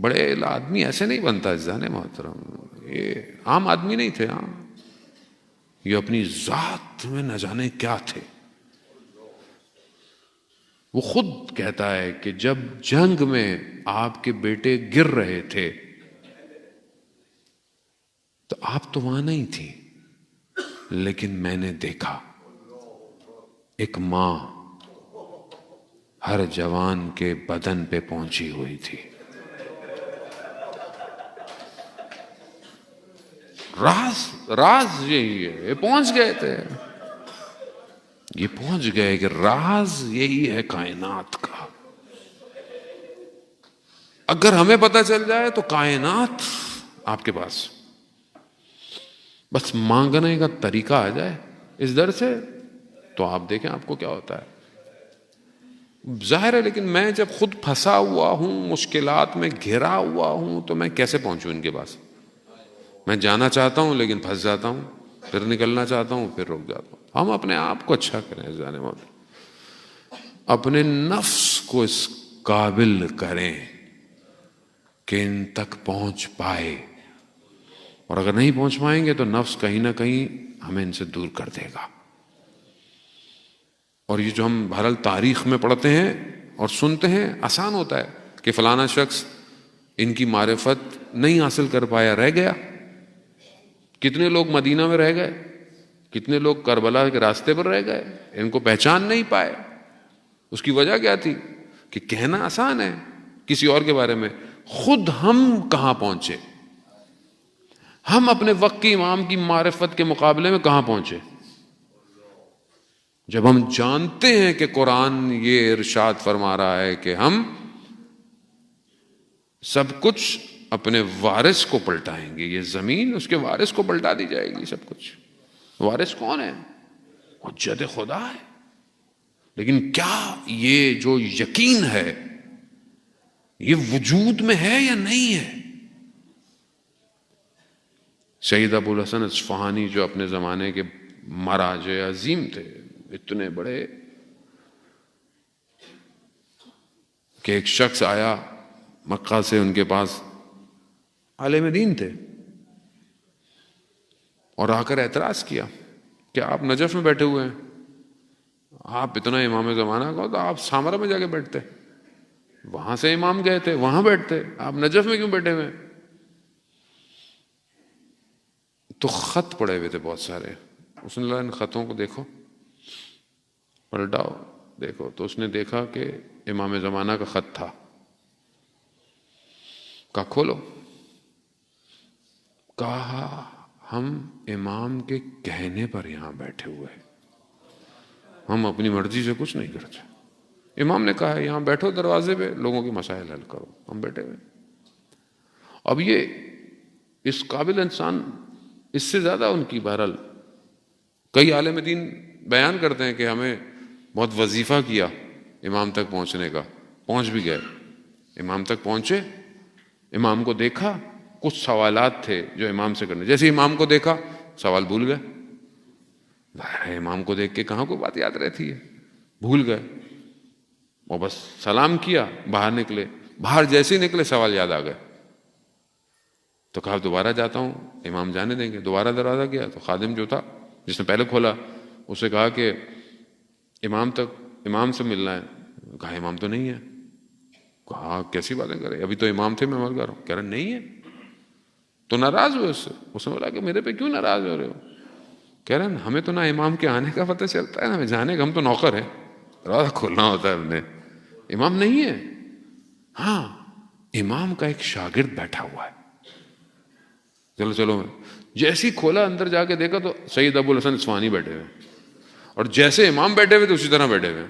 بڑے آدمی ایسے نہیں بنتا جان محترم، یہ عام آدمی نہیں تھے، ہاں یہ اپنی ذات میں نہ جانے کیا تھے۔ وہ خود کہتا ہے کہ جب جنگ میں آپ کے بیٹے گر رہے تھے تو آپ تو وہاں نہیں تھی، لیکن میں نے دیکھا ایک ماں ہر جوان کے بدن پہ پہنچی ہوئی تھی۔ راز یہی ہے، یہ پہنچ گئے تھے، یہ پہنچ گئے کہ راز یہی ہے کائنات کا۔ اگر ہمیں پتہ چل جائے تو کائنات آپ کے پاس، بس مانگنے کا طریقہ آ جائے اس در سے تو آپ دیکھیں آپ کو کیا ہوتا ہے۔ ظاہر ہے، لیکن میں جب خود پھنسا ہوا ہوں، مشکلات میں گھرا ہوا ہوں، تو میں کیسے پہنچوں ان کے پاس؟ میں جانا چاہتا ہوں لیکن پھنس جاتا ہوں، پھر نکلنا چاہتا ہوں پھر رک جاتا ہوں۔ ہم اپنے آپ کو اچھا کریں، جانے والے اپنے نفس کو اس قابل کریں کہ ان تک پہنچ پائے، اور اگر نہیں پہنچ پائیں گے تو نفس کہیں نہ کہیں ہمیں ان سے دور کر دے گا۔ اور یہ جو ہم بہرحال تاریخ میں پڑھتے ہیں اور سنتے ہیں، آسان ہوتا ہے کہ فلانا شخص ان کی معرفت نہیں حاصل کر پایا، رہ گیا۔ کتنے لوگ مدینہ میں رہ گئے، کتنے لوگ کربلا کے راستے پر رہ گئے، ان کو پہچان نہیں پائے۔ اس کی وجہ کیا تھی؟ کہ کہنا آسان ہے کسی اور کے بارے میں، خود ہم کہاں پہنچے، ہم اپنے وقت کے امام کی معرفت کے مقابلے میں کہاں پہنچے؟ جب ہم جانتے ہیں کہ قرآن یہ ارشاد فرما رہا ہے کہ ہم سب کچھ اپنے وارث کو پلٹائیں گے، یہ زمین اس کے وارث کو پلٹا دی جائے گی سب کچھ۔ وارث کون ہے؟ حجت خدا ہے۔ لیکن کیا یہ جو یقین ہے یہ وجود میں ہے یا نہیں ہے؟ سید ابو الحسن اصفہانی جو اپنے زمانے کے مراجع عظیم تھے، اتنے بڑے کہ ایک شخص آیا مکہ سے ان کے پاس عالم دین تھے، اور آ کر اعتراض کیا کہ آپ نجف میں بیٹھے ہوئے ہیں، آپ اتنا امام زمانہ کا تو آپ سامرا میں جا کے بیٹھتے، وہاں سے امام گئے تھے وہاں بیٹھتے، آپ نجف میں کیوں بیٹھے ہوئے؟ تو خط پڑے ہوئے تھے بہت سارے، اس نے کہا ان خطوں کو دیکھو، پلٹاؤ دیکھو، تو اس نے دیکھا کہ امام زمانہ کا خط تھا، کہا کھولو، کہا ہم امام کے کہنے پر یہاں بیٹھے ہوئے ہیں، ہم اپنی مرضی سے کچھ نہیں کرتے، امام نے کہا یہاں بیٹھو دروازے پہ، لوگوں کے مسائل حل کرو، ہم بیٹھے ہوئے۔ اب یہ اس قابل انسان اس سے زیادہ ان کی بہرحال کئی عالم دین بیان کرتے ہیں کہ ہمیں بہت وظیفہ کیا امام تک پہنچنے کا، پہنچ بھی گئے، امام تک پہنچے، امام کو دیکھا، کچھ سوالات تھے جو امام سے کرنے، جیسے امام کو دیکھا سوال بھول گئے، امام کو دیکھ کے کہاں کوئی بات یاد رہتی ہے، بھول گئے، اور بس سلام کیا، باہر نکلے، باہر جیسے ہی نکلے سوال یاد آ گئے، تو کہا دوبارہ جاتا ہوں، امام جانے دیں گے، دوبارہ دروازہ کیا تو خادم جو تھا جس نے پہلے کھولا اسے کہا کہ امام سے ملنا ہے، کہا امام تو نہیں ہے، کہا کیسی باتیں کرے، ابھی تو امام تھے میں مر کر رہا ہوں، کہہ رہا نہیں ہے، تو ناراض ہوئے اس نے بولا کہ میرے پہ کیوں ناراض ہو رہے ہو؟ کہہ رہے ہیں ہمیں تو نہ امام کے آنے کا پتہ چلتا ہے نہ ہمیں جانے کا، ہم تو نوکر ہیں، دروازہ کھولنا ہوتا ہے ہم نے، امام نہیں ہے، ہاں امام کا ایک شاگرد بیٹھا ہوا ہے، چلو چلو، جیسے ہی کھولا اندر جا کے دیکھا تو سید ابو الحسن اصفہانی بیٹھے ہوئے، اور جیسے امام بیٹھے ہوئے تھے اسی طرح بیٹھے ہوئے،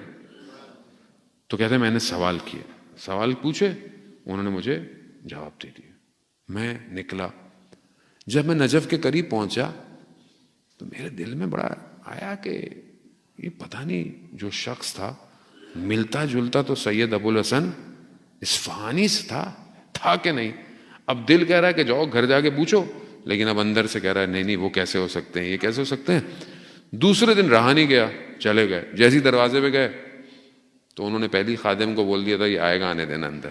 تو کہتے ہیں میں نے سوال کیے، سوال پوچھے، انہوں نے مجھے جواب دے دیا، میں نکلا، جب میں نجف کے قریب پہنچا تو میرے دل میں بڑا آیا کہ یہ پتہ نہیں جو شخص تھا ملتا جلتا تو سید ابو الحسن اصفہانی سے تھا کہ نہیں؟ اب دل کہہ رہا ہے کہ جاؤ گھر جا کے پوچھو، لیکن اب اندر سے کہہ رہا ہے نہیں نہیں وہ کیسے ہو سکتے ہیں، یہ کیسے ہو سکتے ہیں۔ دوسرے دن رہا نہیں گیا، چلے گئے، جیسے ہی دروازے پہ گئے تو انہوں نے پہلی خادم کو بول دیا تھا یہ آئے گا آنے دینا اندر،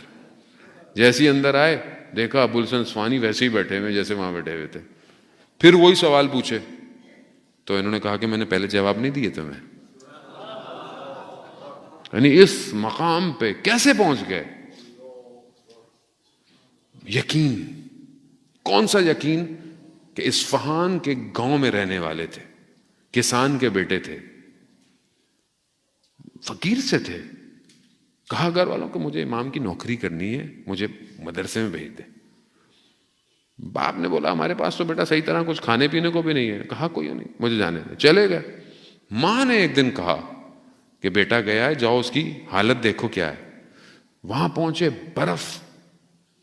جیسے ہی اندر آئے دیکھا ابو الحسن اصفہانی ویسے ہی بیٹھے ہوئے جیسے وہاں بیٹھے ہوئے تھے، پھر وہی سوال پوچھے تو انہوں نے کہا کہ میں نے پہلے جواب نہیں دیے تمہیں، یعنی اس مقام پہ کیسے پہنچ گئے؟ یقین، کون سا یقین؟ کہ اصفہان کے گاؤں میں رہنے والے تھے، کسان کے بیٹے تھے، فقیر سے تھے، کہا گھر والوں کو مجھے امام کی نوکری کرنی ہے، مجھے مدرسے میں بھیج دے۔ باپ نے بولا ہمارے پاس تو بیٹا صحیح طرح کچھ کھانے پینے کو بھی نہیں ہے، کہا کوئی نہیں مجھے جانے دے، چلے گئے۔ ماں نے ایک دن کہا کہ بیٹا گیا ہے جاؤ اس کی حالت دیکھو کیا ہے، وہاں پہنچے، برف،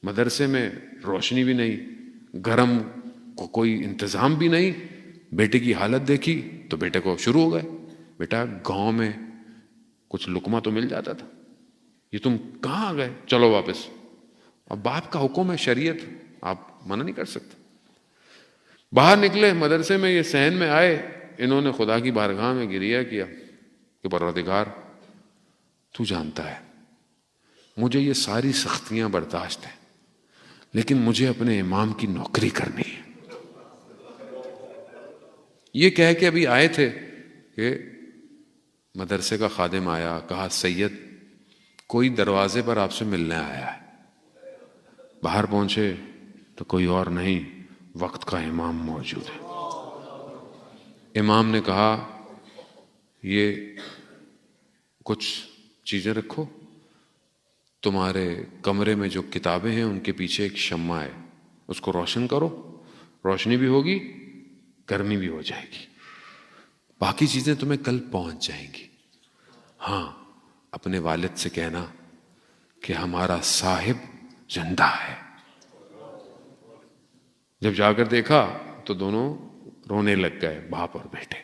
مدرسے میں روشنی بھی نہیں، گرم کو کوئی انتظام بھی نہیں، بیٹے کی حالت دیکھی تو بیٹے کو شروع ہو گئے، بیٹا گاؤں میں کچھ لقمہ تو مل جاتا تھا، یہ تم کہاں آ گئے، چلو واپس۔ اب باپ کا حکم ہے، شریعت، آپ منع نہیں کر سکتے۔ باہر نکلے، مدرسے میں یہ صحن میں آئے، انہوں نے خدا کی بارگاہ میں گریہ کیا کہ پروردگار تو جانتا ہے مجھے یہ ساری سختیاں برداشت ہیں، لیکن مجھے اپنے امام کی نوکری کرنی ہے۔ یہ کہہ کے ابھی آئے تھے کہ مدرسے کا خادم آیا، کہا سید کوئی دروازے پر آپ سے ملنے آیا ہے۔ باہر پہنچے تو کوئی اور نہیں، وقت کا امام موجود ہے۔ امام نے کہا یہ کچھ چیزیں رکھو، تمہارے کمرے میں جو کتابیں ہیں ان کے پیچھے ایک شمع ہے، اس کو روشن کرو، روشنی بھی ہوگی، گرمی بھی ہو جائے گی، باقی چیزیں تمہیں کل پہنچ جائیں گی۔ ہاں اپنے والد سے کہنا کہ ہمارا صاحب زندہ ہے۔ جب جا کر دیکھا تو دونوں رونے لگ گئے، باپ اور بیٹے۔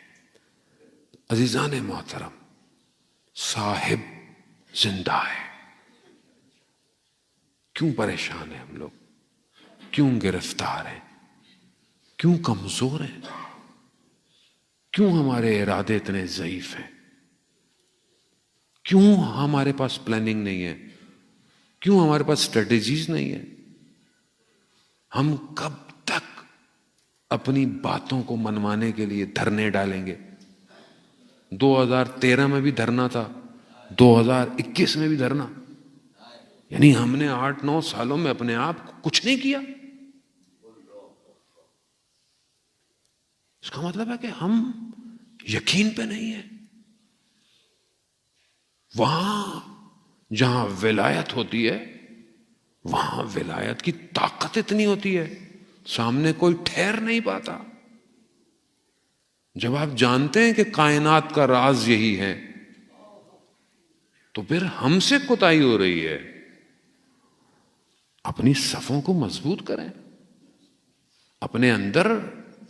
عزیزان محترم، صاحب زندہ ہے، کیوں پریشان ہیں ہم لوگ، کیوں گرفتار ہیں، کیوں کمزور ہیں، کیوں ہمارے ارادے اتنے ضعیف ہیں، کیوں ہمارے پاس پلاننگ نہیں ہے؟ کیوں ہمارے پاس اسٹریٹجیز نہیں ہے؟ ہم کب تک اپنی باتوں کو منوانے کے لیے دھرنے ڈالیں گے؟ 2013 میں بھی دھرنا تھا، 2021 میں بھی دھرنا، یعنی ہم نے 8-9 سالوں میں اپنے آپ کو کچھ نہیں کیا۔ اس کا مطلب ہے کہ ہم یقین پہ نہیں ہیں۔ وہاں جہاں ولایت ہوتی ہے وہاں ولایت کی طاقت اتنی ہوتی ہے سامنے کوئی ٹھہر نہیں پاتا۔ جب آپ جانتے ہیں کہ کائنات کا راز یہی ہے تو پھر ہم سے کوتاہی ہو رہی ہے۔ اپنی صفوں کو مضبوط کریں، اپنے اندر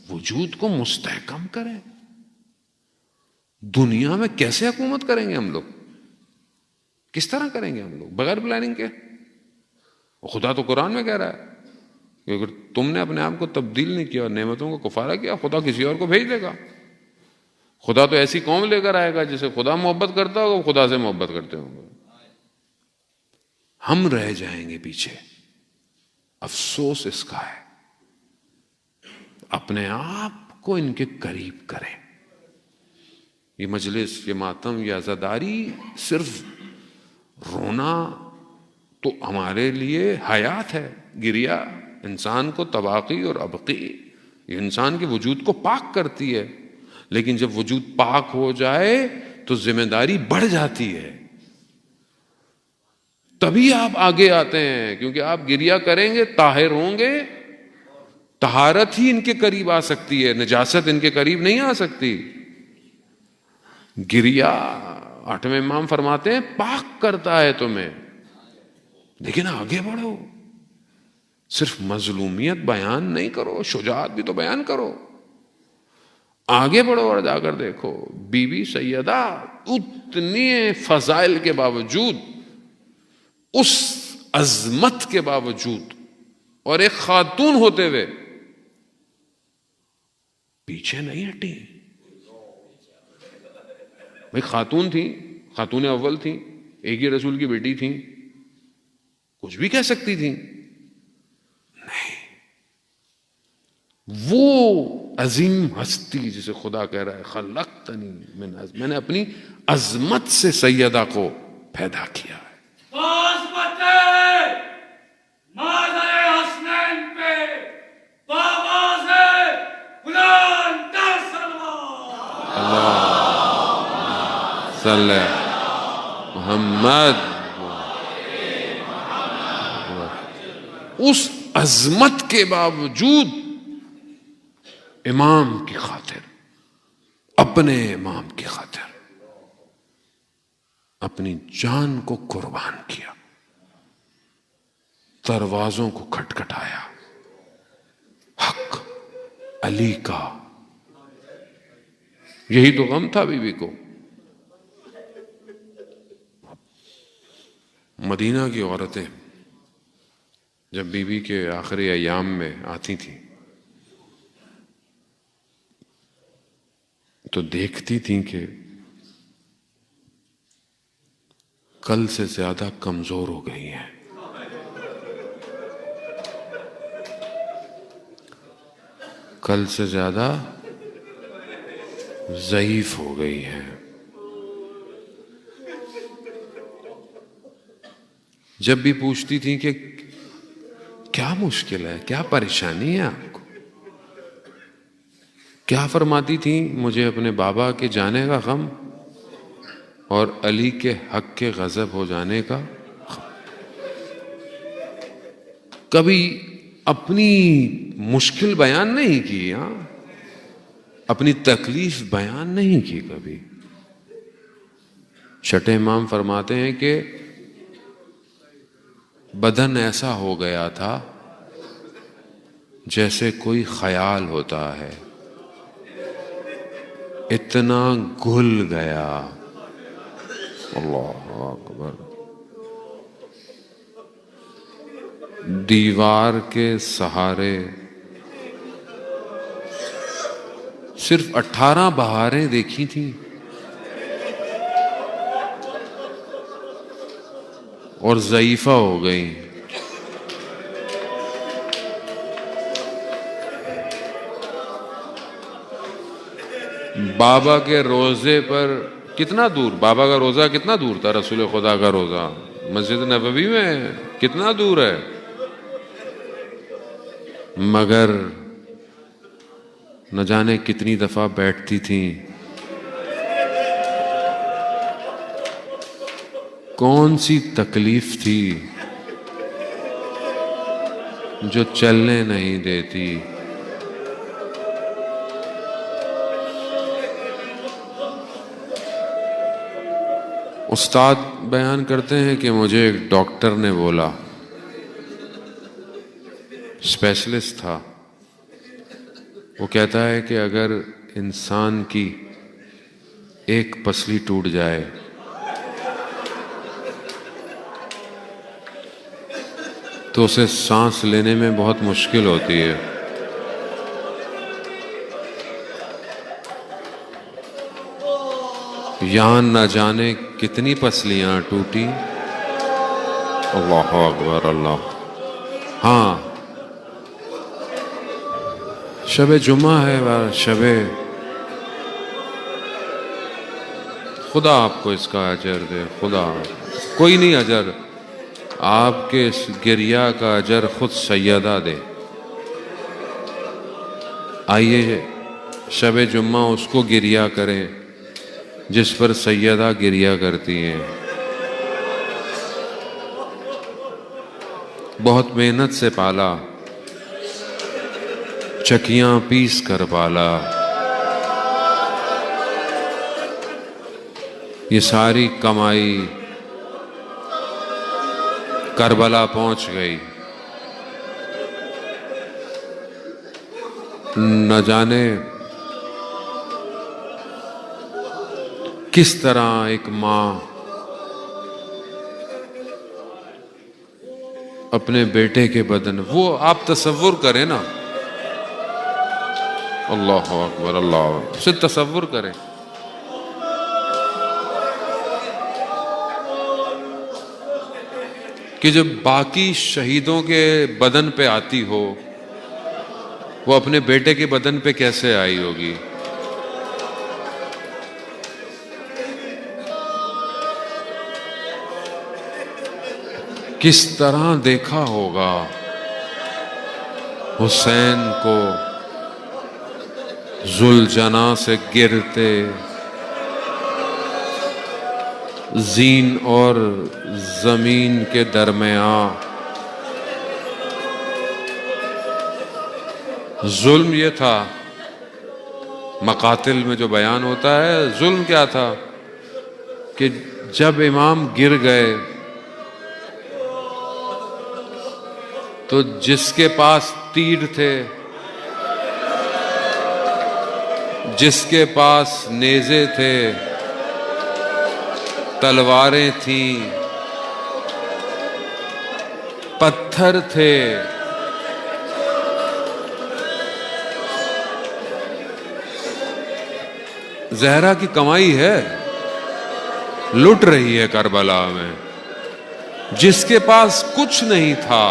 وجود کو مستحکم کریں۔ دنیا میں کیسے حکومت کریں گے ہم لوگ؟ کس طرح کریں گے ہم لوگ بغیر پلاننگ کے؟ خدا تو قرآن میں کہہ رہا ہے کہ اگر تم نے اپنے آپ کو تبدیل نہیں کیا اور نعمتوں کو کفارہ کیا، خدا کسی اور کو بھیج دے گا۔ خدا تو ایسی قوم لے کر آئے گا جسے خدا محبت کرتا ہوگا، خدا سے محبت کرتے ہوں گے۔ ہم رہ جائیں گے پیچھے۔ افسوس اس کا ہے۔ اپنے آپ کو ان کے قریب کریں۔ یہ مجلس، یہ ماتم، یہ عزاداری صرف رونا تو ہمارے لیے حیات ہے۔ گریا انسان کو تواقی اور ابقی، یہ انسان کے وجود کو پاک کرتی ہے، لیکن جب وجود پاک ہو جائے تو ذمہ داری بڑھ جاتی ہے۔ تبھی آپ آگے آتے ہیں، کیونکہ آپ گریا کریں گے، طاہر ہوں گے، طہارت ہی ان کے قریب آ سکتی ہے، نجاست ان کے قریب نہیں آ سکتی۔ گریا 8ویں امام فرماتے ہیں پاک کرتا ہے تمہیں، لیکن آگے بڑھو۔ صرف مظلومیت بیان نہیں کرو، شجاعت بھی تو بیان کرو۔ آگے بڑھو اور جا کر دیکھو بی بی سیدہ اتنی فضائل کے باوجود، اس عظمت کے باوجود، اور ایک خاتون ہوتے ہوئے پیچھے نہیں ہٹی۔ بھائی خاتون تھی، خاتون اول تھی، ایک ہی رسول کی بیٹی تھی، کچھ بھی کہہ سکتی تھی؟ نہیں، وہ عظیم ہستی جسے خدا کہہ رہا ہے خلقتنی من عظم، میں نے اپنی عظمت سے سیدہ کو پیدا کیا ہے۔ صلی محمد، اس عظمت کے باوجود امام کی خاطر، اپنے امام کی خاطر اپنی جان کو قربان کیا، دروازوں کو کھٹکھٹایا۔ حق علی کا یہی تو غم تھا بی بی کو۔ مدینہ کی عورتیں جب بی بی کے آخری ایام میں آتی تھیں تو دیکھتی تھیں کہ کل سے زیادہ کمزور ہو گئی ہیں، کل سے زیادہ ضعیف ہو گئی ہیں۔ جب بھی پوچھتی تھیں کہ کیا مشکل ہے، کیا پریشانی ہے آپ کو، کیا فرماتی تھیں؟ مجھے اپنے بابا کے جانے کا غم اور علی کے حق کے غضب ہو جانے کا غم۔ کبھی اپنی مشکل بیان نہیں کی، ہاں، اپنی تکلیف بیان نہیں کی کبھی۔ چھٹے امام فرماتے ہیں کہ بدن ایسا ہو گیا تھا جیسے کوئی خیال ہوتا ہے، اتنا گھل گیا۔ اللہ اکبر۔ دیوار کے سہارے صرف 18 بہاریں دیکھی تھیں، اور ضعیفہ ہو گئیں. بابا کے روزے پر کتنا دور، بابا کا روزہ کتنا دور تھا، رسول خدا کا روزہ مسجد نبوی میں کتنا دور ہے، مگر نہ جانے کتنی دفعہ بیٹھتی تھیں. کون سی تکلیف تھی جو چلنے نہیں دیتی. استاد بیان کرتے ہیں کہ مجھے ایک ڈاکٹر نے بولا، اسپیشلسٹ تھا، وہ کہتا ہے کہ اگر انسان کی ایک پسلی ٹوٹ جائے تو اسے سانس لینے میں بہت مشکل ہوتی ہے. یہاں نہ جانے کتنی پسلیاں ٹوٹی. اللہ اکبر اللہ. ہاں شب جمعہ ہے، شب، خدا آپ کو اس کا اجر دے. خدا کوئی نہیں اجر، آپ کے اس گریہ کا اجر خود سیدہ دے. آئیے شب جمعہ اس کو گریہ کریں جس پر سیدہ گریہ کرتی ہیں. بہت محنت سے پالا، چکیاں پیس کر پالا. یہ ساری کمائی کربلا پہنچ گئی. نہ جانے کس طرح ایک ماں اپنے بیٹے کے بدن، وہ آپ تصور کریں نا، اللہ اکبر اللہ، اسے تصور کریں کہ جب باقی شہیدوں کے بدن پہ آتی ہو، وہ اپنے بیٹے کے بدن پہ کیسے آئی ہوگی. کس طرح دیکھا ہوگا حسین کو ذوالجناح سے گرتے، زین اور زمین کے درمیان. ظلم یہ تھا، مقاتل میں جو بیان ہوتا ہے، ظلم کیا تھا کہ جب امام گر گئے تو جس کے پاس تیر تھے، جس کے پاس نیزے تھے، تلواریں تھیں، پتھر تھے، زہرا کی کمائی ہے، لٹ رہی ہے کربلا میں. جس کے پاس کچھ نہیں تھا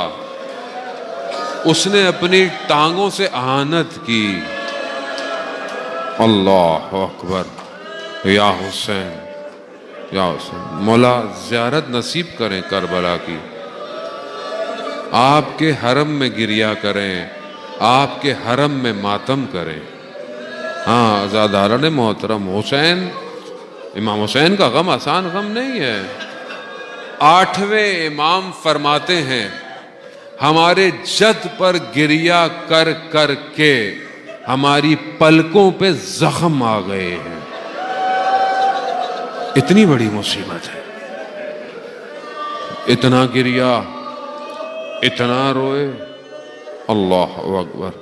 اس نے اپنی ٹانگوں سے اہانت کی. اللہ اکبر، یا حسین یا حسین. مولا زیارت نصیب کریں کربلا کی، آپ کے حرم میں گریہ کریں، آپ کے حرم میں ماتم کریں. ہاں عزاداران محترم، حسین، امام حسین کا غم آسان غم نہیں ہے. 8ویں امام فرماتے ہیں ہمارے جد پر گریہ کر کر کے ہماری پلکوں پہ زخم آ گئے ہیں. اتنی بڑی مصیبت ہے، اتنا گریہ، اتنا روئے. اللہ اکبر.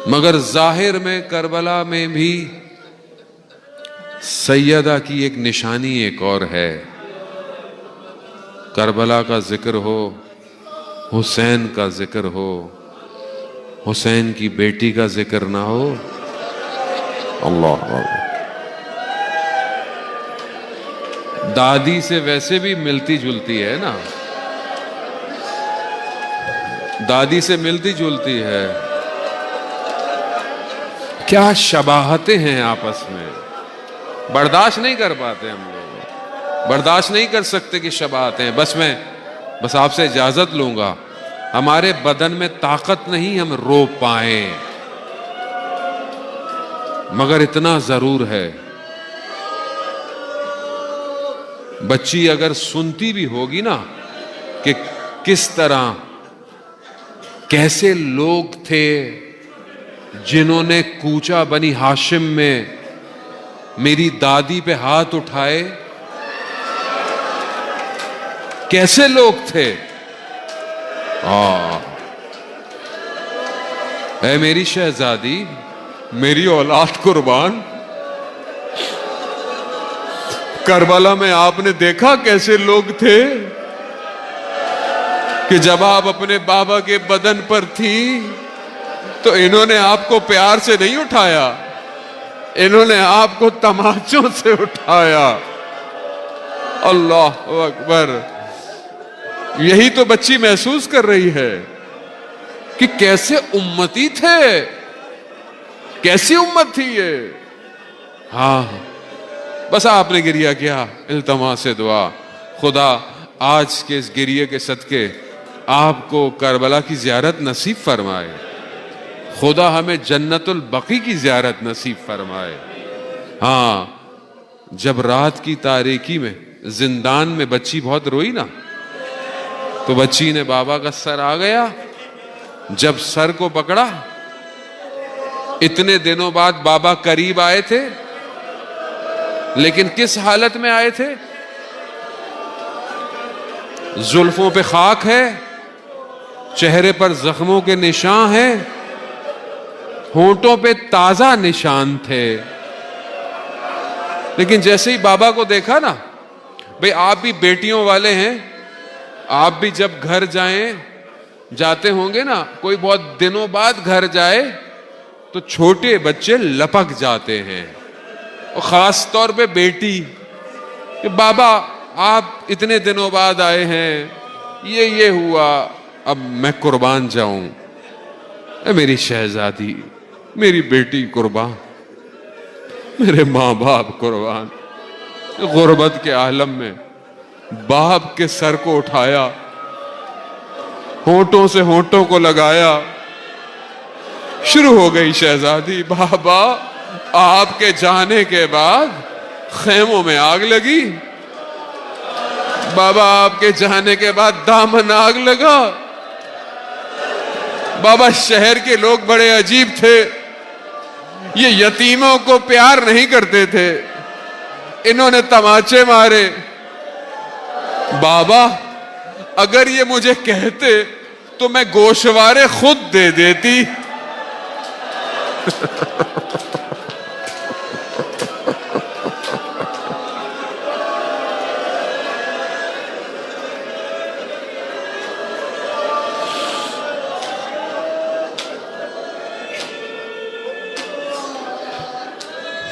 مگر ظاہر میں کربلا میں بھی سیدہ کی ایک نشانی ایک اور ہے. کربلا کا ذکر ہو، حسین کا ذکر ہو، حسین کی بیٹی کا ذکر نہ ہو. اللہ اکبر. دادی سے ویسے بھی ملتی جلتی ہے نا، دادی سے ملتی جلتی ہے. کیا شباہتیں ہیں آپس میں، برداشت نہیں کر پاتے ہم لوگ، برداشت نہیں کر سکتے کہ شباہتیں. بس آپ سے اجازت لوں گا، ہمارے بدن میں طاقت نہیں ہم رو پائیں، مگر اتنا ضرور ہے، بچی اگر سنتی بھی ہوگی نا کہ کس طرح کیسے لوگ تھے جنہوں نے کوچہ بنی ہاشم میں میری دادی پہ ہاتھ اٹھائے، کیسے لوگ تھے. اے میری شہزادی، میری اولاد قربان، کربلا میں آپ نے دیکھا کیسے لوگ تھے کہ جب آپ اپنے بابا کے بدن پر تھی تو انہوں نے آپ کو پیار سے نہیں اٹھایا، انہوں نے آپ کو تماچوں سے اٹھایا. اللہ اکبر. یہی تو بچی محسوس کر رہی ہے کہ کیسے امتی تھے، کیسی امت تھی یہ. ہاں بس آپ نے گریہ کیا، التماس دعا، خدا آج کے اس گریہ کے صدقے آپ کو کربلا کی زیارت نصیب فرمائے، خدا ہمیں جنت البقیع کی زیارت نصیب فرمائے. ہاں جب رات کی تاریکی میں زندان میں بچی بہت روئی نا، تو بچی نے بابا کا سر آ گیا، جب سر کو پکڑا، اتنے دنوں بعد بابا قریب آئے تھے، لیکن کس حالت میں آئے تھے؟ زلفوں پہ خاک ہے، چہرے پر زخموں کے نشان ہیں، ہونٹوں پہ تازہ نشان تھے. لیکن جیسے ہی بابا کو دیکھا نا، بھئی آپ بھی بیٹیوں والے ہیں، آپ بھی جب گھر جاتے ہوں گے نا، کوئی بہت دنوں بعد گھر جائے تو چھوٹے بچے لپک جاتے ہیں، اور خاص طور پہ بیٹی، کہ بابا آپ اتنے دنوں بعد آئے ہیں، یہ ہوا، اب میں قربان جاؤں. اے میری شہزادی، میری بیٹی قربان، میرے ماں باپ قربان. غربت کے عالم میں باپ کے سر کو اٹھایا، ہونٹوں سے ہونٹوں کو لگایا، شروع ہو گئی شہزادی. بابا آپ کے جانے کے بعد خیموں میں آگ لگی، بابا آپ کے جانے کے بعد دامن آگ لگا. بابا شہر کے لوگ بڑے عجیب تھے، یہ یتیموں کو پیار نہیں کرتے تھے، انہوں نے تماچے مارے. بابا اگر یہ مجھے کہتے تو میں گوشوارے خود دے دیتی.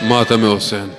ماتم حسین.